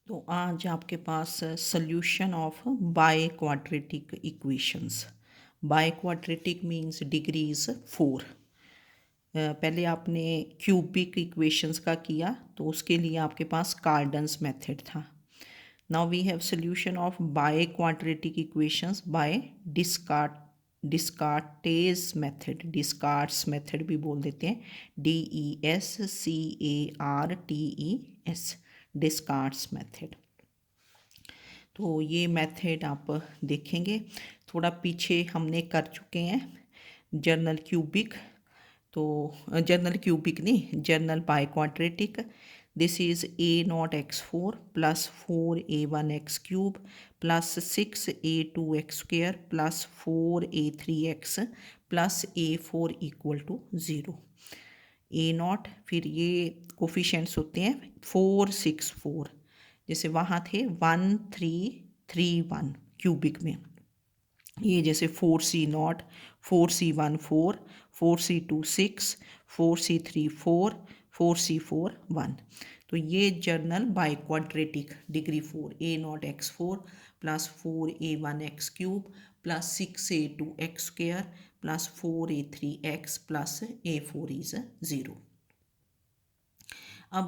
तो आज आपके पास solution of biquadratic equations. Biquadratic means degrees 4। पहले आपने क्यूबिक इक्वेशंस का किया तो उसके लिए आपके पास कार्डन्स मेथड था। Now we have solution of biquadratic equations by Descartes method. Descartes method भी बोल देते हैं, DESCARTES, डिस्कार्ट्स मेथड। तो ये मेथड आप देखेंगे, थोड़ा पीछे हमने कर चुके हैं जर्नल क्यूबिक। तो जर्नल क्यूबिक नहीं, general bye quadratic. This is A0x4 plus 4A1x³ plus 6A2x² plus 4A3x plus A4 equal to 0। A0, फिर ये कोफिशेंट्स होते हैं 4 6 4, जैसे वहाँ थे 1 3 3 1 क्यूबिक में। ये जैसे 4C0, 4C1 4, 4C2 6, 4C3 4, 4C4 1। तो ये general by quadratic degree 4, A0x4 plus 4A1x³ plus 6A2x² plus 4A3x plus A4 is 0। अब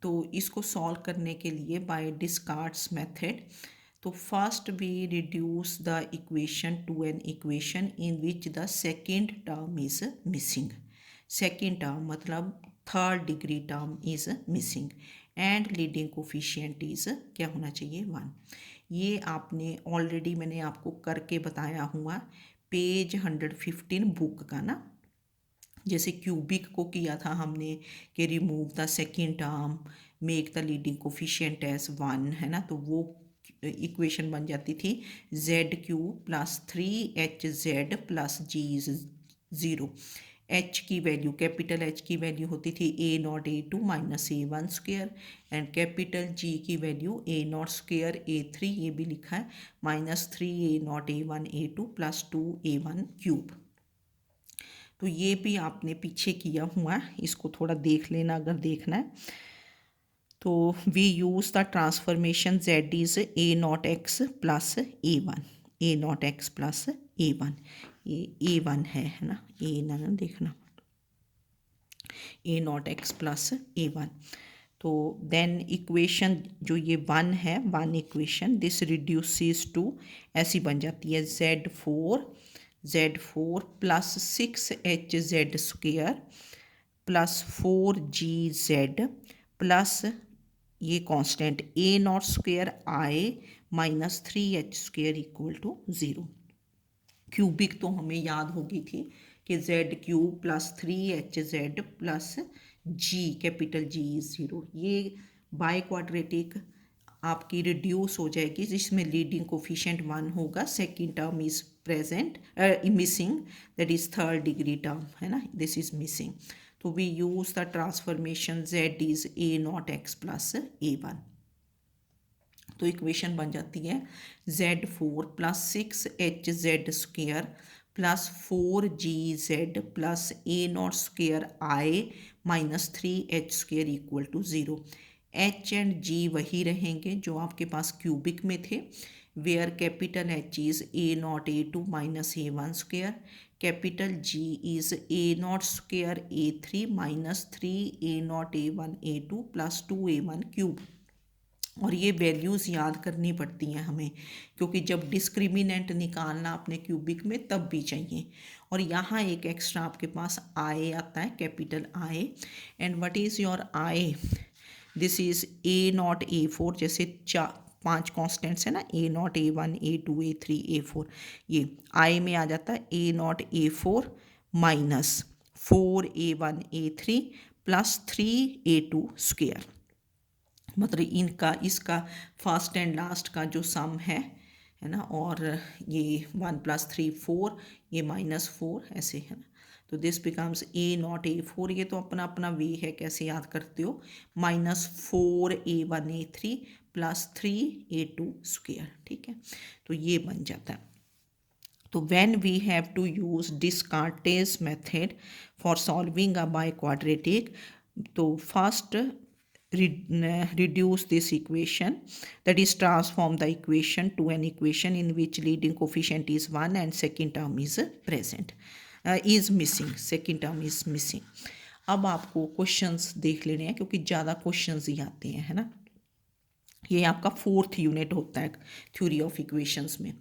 तो इसको सॉल्व करने के लिए बाय डिस्कार्ट्स मेथड, तो first we reduce the equation to an equation in which the second term is missing. Second term मतलब third degree term is missing and leading coefficient is क्या होना चाहिए 1। ये आपने ऑलरेडी मैंने आपको करके बताया हुआ पेज 115 बुक का ना। जैसे क्यूबिक को किया था हमने कि remove the second term, make the leading coefficient as 1, है ना। तो वो इक्वेशन बन जाती थी ZQ plus 3HZ plus G is 0। H की वैल्यू, कैपिटल H की वैल्यू होती थी A0 A2 minus A1 square and capital G की वैल्यू A0 स्क्वेयर A3, ये भी लिखा है, minus 3A0 A1 A2 plus 2A1 cube. तो ये भी आपने पीछे किया हुआ है, इसको थोड़ा देख लेना अगर देखना है। तो we use the transformation Z is A0x plus A1, A0x plus A1, ये A1 है ना, ए ना देखना, A0x प्लस A1। तो देन इक्वेशन जो ये 1 है, 1 इक्वेशन, दिस रिड्यूसेस टू ऐसी बन जाती है Z4 plus 6HZ square plus 4GZ plus ये constant A0 square I minus 3H square equal to 0। Cubic तो हमें याद होगी थी कि ZQ plus 3HZ plus G, capital G is 0। ये बाय क्वाड्रेटिक आपकी रिड्यूस हो जाएगी जिसमें लीडिंग कोफिशिएंट 1 होगा, second term is present missing, that is third degree term, है ना, दिस इज मिसिंग। तो we use the transformation Z is A0x plus A1। तो इक्वेशन बन जाती है Z4 plus 6HZ square plus 4GZ plus A0 square I minus 3H square equal to 0। H and G वही रहेंगे जो आपके पास क्यूबिक में थे, where capital H is A0 A2 minus A1 square, capital G is A0 square A3 minus 3A0 A1 A2 plus 2A1 cube. और ये values याद करनी पड़ती हैं हमें, क्योंकि जब डिस्क्रिमिनेंट निकालना अपने क्यूबिक में तब भी चाहिए। और यहाँ एक एक्स्ट्रा आपके पास आई आता है, capital I, and what is your I, this is A0 A4, जैसे 5 कॉन्स्टेंट्स है ना, A0 A1 A2 A3 A4, ये आई में आ जाता है A0 A4 minus 4A1 A3 plus 3A2 square. मतलब इनका इसका फर्स्ट एंड लास्ट का जो सम है ना, और ये 1 प्लस 3 4, ये माइनस 4, ऐसे है ना। तो दिस बिकम्स A0 A4, ये तो अपना अपना वे है कैसे याद करते हो, minus 4A1 A3 plus 3A2 square, ठीक है। तो ये बन जाता है। तो when we have to use Descartes method for solving a biquadratic, तो first reduce this equation, that is transform the equation to an equation in which leading coefficient is 1 and second term is present, is missing, second term is missing. अब आपको questions देख लेने हैं क्योंकि ज़्यादा questions ही आते हैं, है ना। ये आपका 4th यूनिट होता है थ्योरी ऑफ इक्वेशंस में।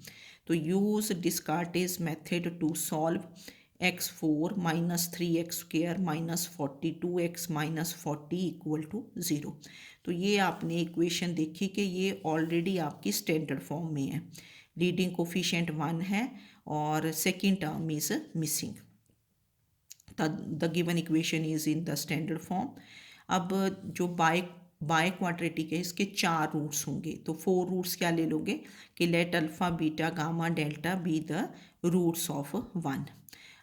तो use Descartes method to solve x4 minus 3x square minus 42x minus 40 equal to 0। तो ये आपने इक्वेशन देखी कि ये ऑलरेडी आपकी स्टैंडर्ड फॉर्म में है, लीडिंग कोफिशिएंट 1 है और second term is missing. The given equation is in the standard form. अब जो बाय क्वाड्रेटिक है इसके 4 रूट्स होंगे, तो 4 रूट्स क्या ले लोगे कि let alpha beta gamma delta be the roots of 1।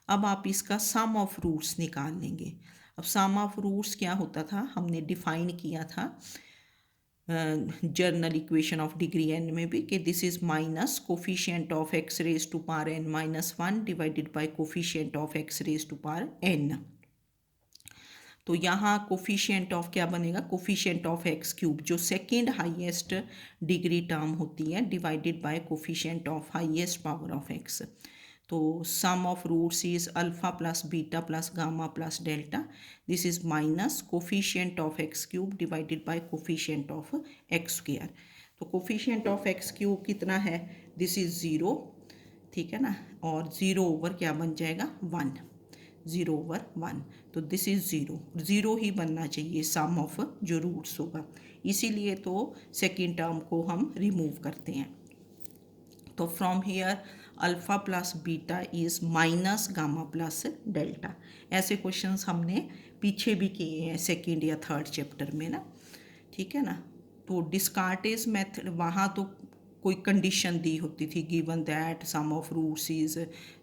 अब आप इसका सम ऑफ रूट्स निकाल लेंगे। अब सम ऑफ रूट्स क्या होता था, हमने डिफाइन किया था general equation of degree n में भी कि this is minus coefficient of x raise to power n minus 1 divided by coefficient of x raise to power n। तो यहाँ कोफिशिएंट ऑफ क्या बनेगा, कोफिशिएंट ऑफ एक्स क्यूब जो second highest degree term होती है divided by coefficient of highest power of x. तो sum of roots is alpha plus beta plus gamma plus delta, this is minus coefficient of x cube divided by coefficient of x square. तो coefficient of x cube कितना है, this is 0, ठीक है ना, और 0 over क्या बन जाएगा 1, 0 ओवर 1, तो दिस इज 0 ही बनना चाहिए सम ऑफ जो रूट्स होगा, इसीलिए तो सेकेंड टर्म को हम रिमूव करते हैं। तो from here alpha plus beta is minus gamma plus delta. ऐसे क्वेश्चंस हमने पीछे भी किए हैं सेकेंड या थर्ड चैप्टर में ना, ठीक है ना। तो डिस्कार्टेज मेथड वहाँ तो कोई कंडीशन दी होती थी, given that sum of roots is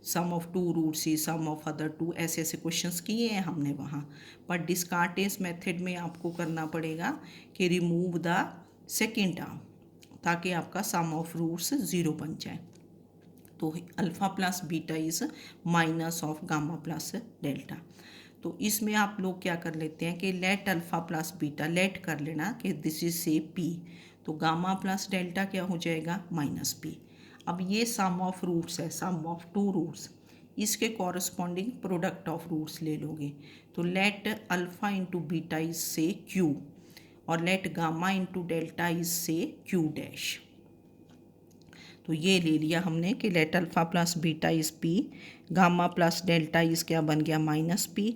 sum of 2 roots is sum of other 2, ऐसे ऐसे क्वेश्चंस किए हैं हमने वहाँ। पर डिस्कार्टेज मेथड में आपको करना पड़ेगा कि रिमूव द सेकेंड टर्म ताकि आपका सम ऑफ रूट्स 0 बन जाए। तो alpha plus beta is minus of gamma plus delta. तो इसमें आप लोग क्या कर लेते हैं कि let alpha plus beta let कर लेना कि दिस इज से पी, तो गामा प्लस डेल्टा क्या हो जाएगा माइनस पी। अब ये सम ऑफ रूट्स है, सम ऑफ 2 रूट्स, इसके कॉरस्पॉन्डिंग प्रोडक्ट ऑफ रूट्स ले लोगे। तो let alpha into beta is say Q और let gamma into delta is say Q dash. तो ये ले लिया हमने कि let alpha plus beta is P, gamma plus delta is क्या बन गया माइनस पी।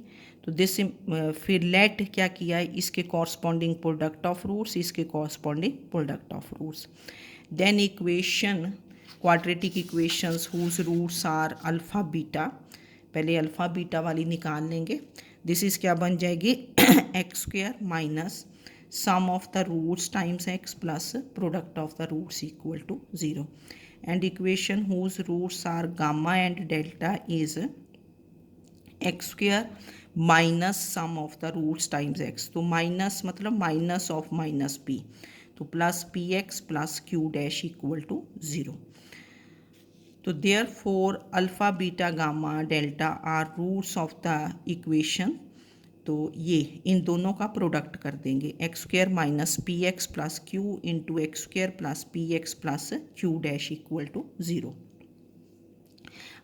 तो दिस फिर लेट क्या किया है, इसके कॉरस्पॉन्डिंग प्रोडक्ट ऑफ रूट्स, इसके corresponding product of roots. Then equation quadratic equations whose roots are alpha beta, पहले अल्फ़ा बीटा वाली निकाल लेंगे। दिस इज़ क्या बन जाएगी x square minus sum of the roots times x plus product of the roots equal to 0। and equation whose roots are gamma and delta is x square minus sum of the roots times x। तो minus मतलब minus of minus P, तो plus P x plus Q dash equal to 0। तो therefore alpha beta gamma delta are roots of the equation. तो ये इन दोनों का product कर देंगे, x square minus P x plus Q into x square plus P x plus Q dash equal to 0।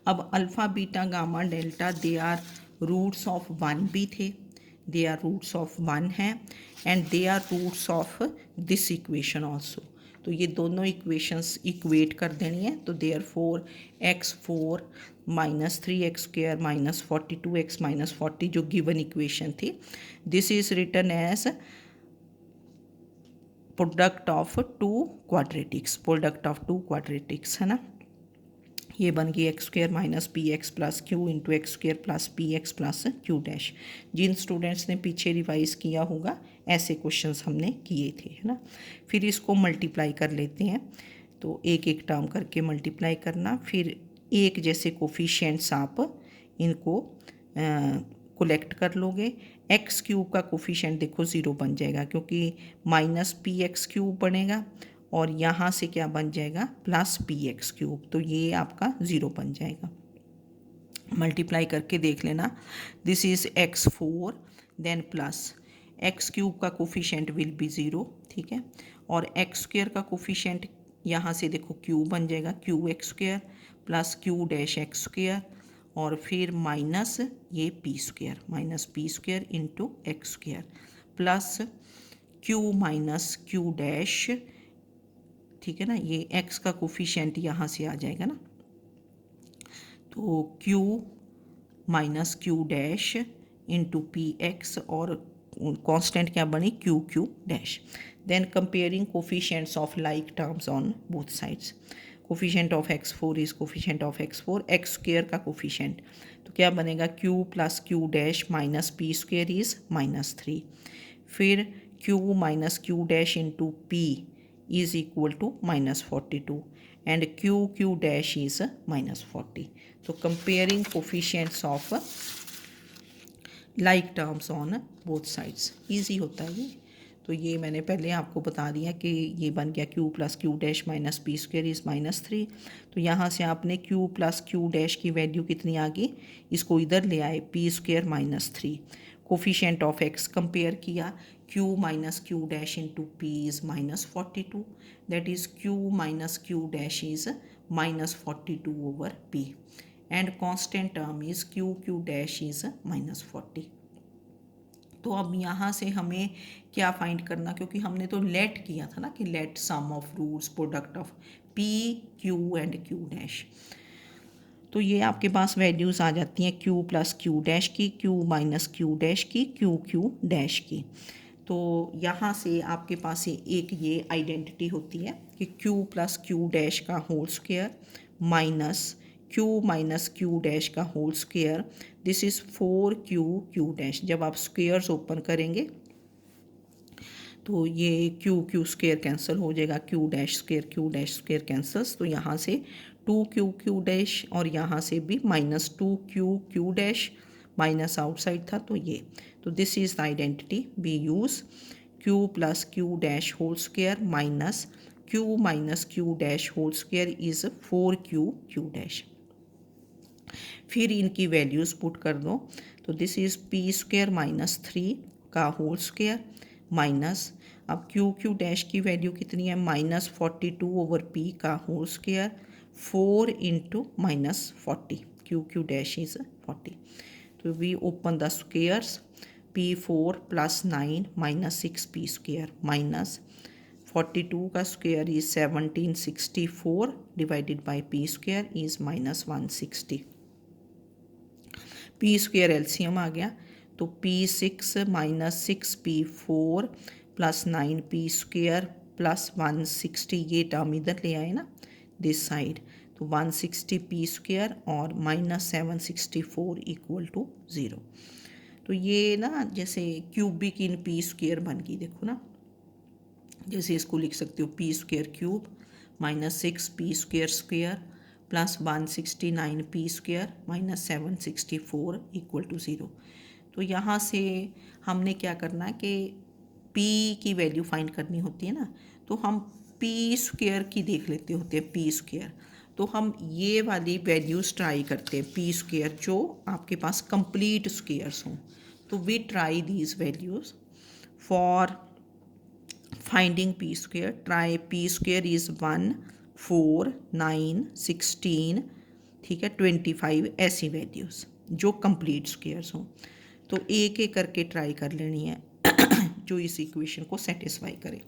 अब alpha beta gamma delta they are roots of 1 भी थे, दे आर रूट्स ऑफ 1 हैं and they are roots of this equation also. तो ये दोनों equations equate कर देनी है। तो therefore x4 minus 3x square minus 42x minus 40 जो गिवन इक्वेशन थी, this is written as product of 2 quadratics, product of 2 quadratics है ना। ये बन गई x square minus P x plus Q into x square plus P x plus Q dash. जिन students ने पीछे revise किया होगा ऐसे क्वेश्चंस हमने किए थे, है ना। फिर इसको मल्टीप्लाई कर लेते हैं, तो एक एक टर्म करके मल्टीप्लाई करना, फिर एक जैसे कोफिशिएंट्स आप इनको कलेक्ट कर लोगे। एक्स क्यूब का कोफिशिएंट देखो 0 बन जाएगा क्योंकि माइनस पी एक्स क्यूब बनेगा और यहाँ से क्या बन जाएगा प्लस पी एक्स क्यूब, तो ये आपका 0 बन जाएगा। मल्टीप्लाई करके देख लेना, this is x4 then plus x cube का कोफिशेंट विल बी 0, ठीक है। और एक्स स्क्वेयर का कोफिशेंट यहाँ से देखो क्यू बन जाएगा, Q x square plus Q dash x square और फिर माइनस ये P square, minus P square into x square plus Q minus Q dash, ठीक है ना। ये एक्स का कोफिशेंट यहाँ से आ जाएगा ना, तो Q minus Q dash into P x और कांस्टेंट क्या बनी, Q Q dash. Then comparing coefficients of like terms on both sides. Coefficient of x4 is coefficient of x4, x square का कोफिशिएंट तो क्या बनेगा, q plus Q dash minus P square is -3। फिर q minus Q dash into P is equal to -42 and q dash is -40. So comparing coefficients of like terms on both sides easy होता है ये। तो ये मैंने पहले आपको बता दिया कि ये बन गया q plus Q dash minus P square is -3। तो यहाँ से आपने q प्लस क्यू डैश की वैल्यू कितनी आ गई, इसको इधर ले आए P square -3। Coefficient of x compare किया, q minus Q dash into P is -42, that is q minus Q dash is -42 over p and constant term is Q dash is -40। तो अब यहाँ से हमें क्या फाइंड करना, क्योंकि हमने तो लेट किया था ना कि let sum of roots product of P Q and Q dash. तो ये आपके पास वैल्यूज़ आ जाती हैं q प्लस क्यू डैश की, q माइनस क्यू डैश की, क्यू डैश की। तो यहाँ से आपके पास एक ये आइडेंटिटी होती है कि q प्लस क्यू डैश का whole square minus q minus Q dash का whole square, this is 4q dash. जब आप स्क्वेयर्स ओपन करेंगे तो ये क्यू स्क्वेयर कैंसिल हो जाएगा, क्यू डैश स्क्वेयर कैंसल्स, तो यहाँ से 2q डैश और यहाँ से भी -2q डैश, माइनस आउटसाइड था तो ये। तो this is the identity we use, q plus Q dash whole square minus Q dash whole square is 4q dash. फिर इनकी वैल्यूज़ पुट कर दो, तो दिस इज़ पी स्क्वेयर -3 का होल स्क्वायर माइनस, अब क्यू डैश की value कितनी है, -42 ओवर पी का whole square 4 into -40, q dash is 40। तो we open the squares, p4 plus 9 -6 p square minus 42 का square is 1764 divided by p square is -160। P square LCM आ गया, तो p6 minus 6p4 plus 9p square plus 160, ये term इधर ले आए ना दिस साइड, तो 160p स्क्वेयर और -764 इक्वल टू 0। तो ये ना जैसे क्यूबिक इन पी स्क्वेयर बन गई, देखो ना, जैसे इसको लिख सकते हो P square cube -6p square square plus 169p square -764 equal to 0। तो यहाँ से हमने क्या करना है कि p की वैल्यू फाइंड करनी होती है ना, तो हम p स्क्वेयर की देख लेते होते हैं, p स्क्वेयर। तो हम ये वाली वैल्यूज़ ट्राई करते हैं, p स्क्वेयर जो आपके पास कंप्लीट स्क्वेयर्स हों। तो we try these values for finding p square. Try p square is 1, 4, 9, 16, ठीक है, 25, ऐसी वैल्यूज़ जो कंप्लीट स्क्वेयर्स हों। तो एक एक करके ट्राई कर लेनी है जो इस इक्वेशन को सेटिस्फाई करे।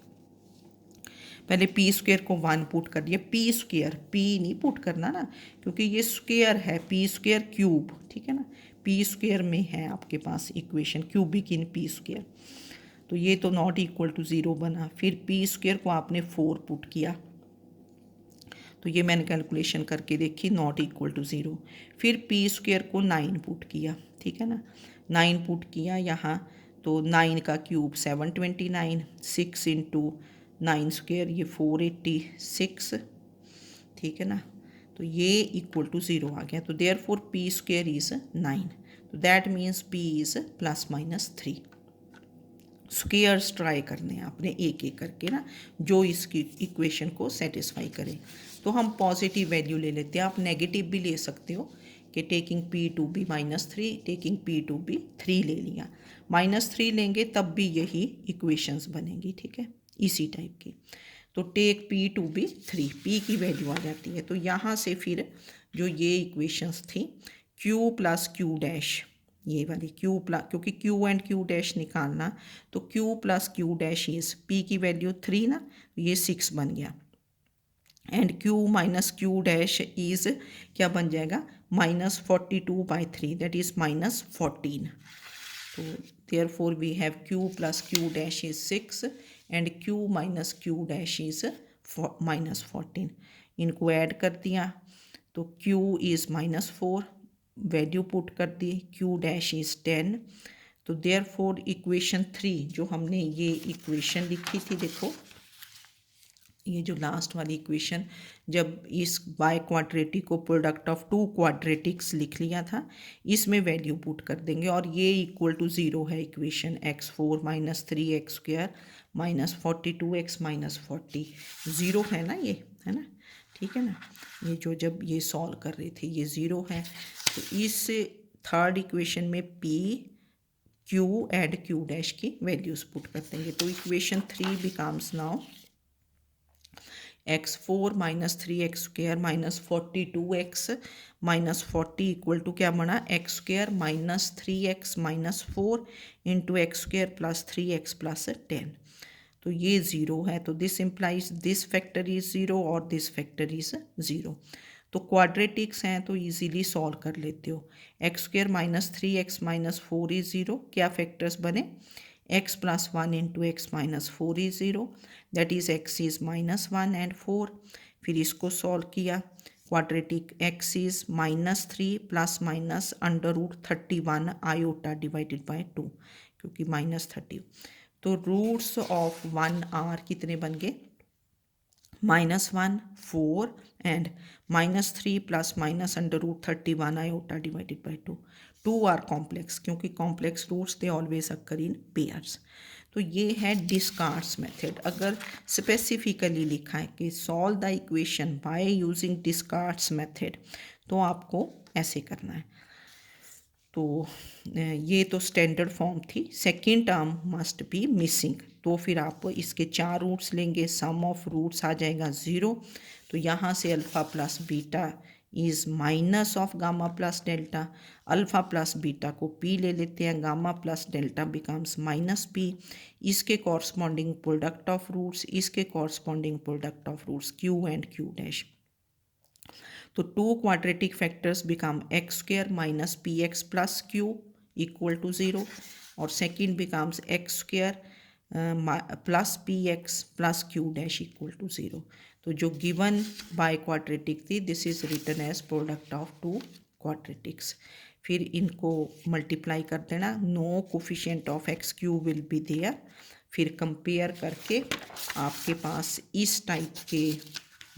पहले पी स्क्वेयर को 1 पुट कर दिया, पी स्क्वेयर, पी नहीं पुट करना ना, क्योंकि ये स्क्वेयर है, पी स्क्वेयर क्यूब, ठीक है ना, पी स्क्वेयर में है आपके पास equation cubic in P square, तो ये तो नॉट इक्वल टू 0 बना। फिर पी स्क्वेयर को आपने 4 पुट किया, तो ये मैंने कैलकुलेशन करके देखी, नॉट इक्वल टू 0। फिर पी स्क्वेयर को 9 पुट किया, ठीक है ना, 9 पुट किया यहाँ, तो 9 का क्यूब 729, 6 इंटू 9 स्क्वेयर ये 486, ठीक है ना, तो ये इक्वल टू 0 आ गया। तो देयरफॉर पी स्क्वेयर इज़ 9, तो that means P is +-3। Squares try करने हैं आपने एक एक करके ना, जो इसकी इक्वेशन को सेटिस्फाई करे। तो हम पॉजिटिव वैल्यू ले लेते हैं, आप नेगेटिव भी ले सकते हो कि taking P to be -3, taking P to be 3 ले लिया, -3 लेंगे तब भी यही इक्वेशंस बनेंगी, ठीक है, इसी टाइप की। तो take P to be 3, P की वैल्यू आ जाती है। तो यहाँ से फिर जो ये इक्वेशंस थी क्यू प्लस क्यू डैश, ये वाली क्यू प्लस, क्योंकि क्यू एंड क्यू डैश निकालना, तो Q plus Q dash is P की वैल्यू 3 ना, ये 6 बन गया, and q minus Q dash is क्या बन जाएगा -42/3, दैट इज -14। तो therefore we have q plus Q dash is 6 and q minus Q dash is -14। इनको ऐड कर दिया तो q इज -4, वैल्यू पुट कर दी, q डैश इज 10। तो देयर फोर इक्वेशन 3 जो हमने ये इक्वेशन लिखी थी, देखो ये जो लास्ट वाली इक्वेशन, जब इस बाय क्वाड्रेटिक को प्रोडक्ट ऑफ टू क्वाड्रेटिक्स लिख लिया था, इसमें वैल्यू पुट कर देंगे और ये इक्वल टू 0 है इक्वेशन, x4 - 3x² -42x -40 0 है ना, ये है ना, ठीक है ना। ये जो जब ये सॉल्व कर रहे थे ये 0 है। तो इस थर्ड इक्वेशन में p q and q dash की वैल्यूज पुट कर देंगे। तो equation 3 becomes now x4 - 3x² -42x -40 equal to क्या बना, x² - 3x - 4 into x² + 3x + 10। तो ये 0 है, तो this implies this factor is 0 और दिस फैक्टर इज 0। तो क्वाड्रेटिक्स हैं तो इजीली सॉल्व कर लेते हो। x² - 3x - 4 इज 0, क्या फैक्टर्स बने, x + 1 into x - 4 is 0, that is x is -1 and 4। फिर इसको सॉल्व किया, quadratic x is -3 ± √31 iota divided by 2, क्योंकि -30। तो रूट्स ऑफ 1 आर कितने बन गए, -1 4 and -3 ± √31 iota divided by 2। 2 are complex, क्योंकि complex roots they always occur in pairs. तो ये है डिस्कार्ड्स मेथड। अगर स्पेसिफिकली लिखा है कि solve the equation by using Descartes method, तो आपको ऐसे करना है। तो ये तो स्टैंडर्ड फॉर्म थी। Second term must be missing, तो फिर आप इसके 4 रूट्स लेंगे, सम ऑफ रूट्स आ जाएगा 0। तो यहाँ से alpha plus beta is minus of gamma plus delta, alpha plus beta को p ले लेते हैं, gamma plus delta becomes -p। इसके कॉरस्पॉन्डिंग प्रोडक्ट ऑफ रूट्स, इसके corresponding product of roots q and q dash. तो 2 quadratic factors become x² minus px plus q equal to 0, और second becomes x² plus px plus q dash equal to 0। तो जो given by quadratic थी, this is written as product of 2 quadratics। फिर इनको multiply कर देना, no coefficient of x q will be there. फिर compare करके आपके पास इस टाइप के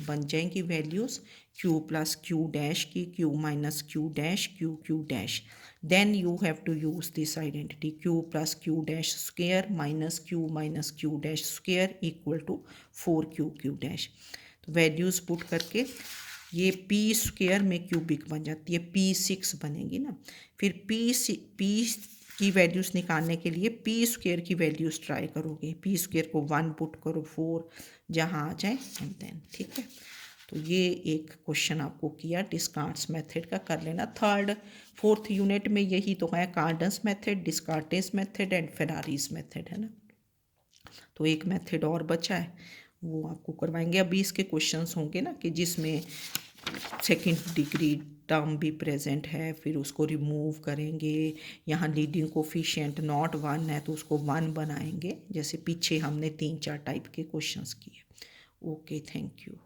बन जाएंगी values, q plus Q dash की, q minus Q dash, q dash. Then you have to use this identity, q plus Q dash square minus q dash square equal to 4q dash. तो values put करके ये p square में cubic बन जाती है, p6 बनेगी ना। फिर p की वैल्यूज़ निकालने के लिए p स्क्वेयर की वैल्यूज़ ट्राई करोगे, p स्क्वेयर को 1 पुट करो, 4 जहाँ आ जाए एंड देन, ठीक है। तो ये एक क्वेश्चन आपको किया डिस्कार्ड्स मेथड का, कर लेना। थर्ड फोर्थ यूनिट में यही तो है, Cardan's method, Descartes method and Ferrari's method, है ना। तो एक मेथड और बचा है, वो आपको करवाएंगे। अभी इसके क्वेश्चंस होंगे ना कि जिसमें सेकंड डिग्री टर्म भी प्रेजेंट है, फिर उसको रिमूव करेंगे, यहाँ लीडिंग कोफिशिएंट नॉट 1 है तो उसको 1 बनाएंगे, जैसे पीछे हमने 3-4 टाइप के क्वेश्चंस किए। Okay, thank you.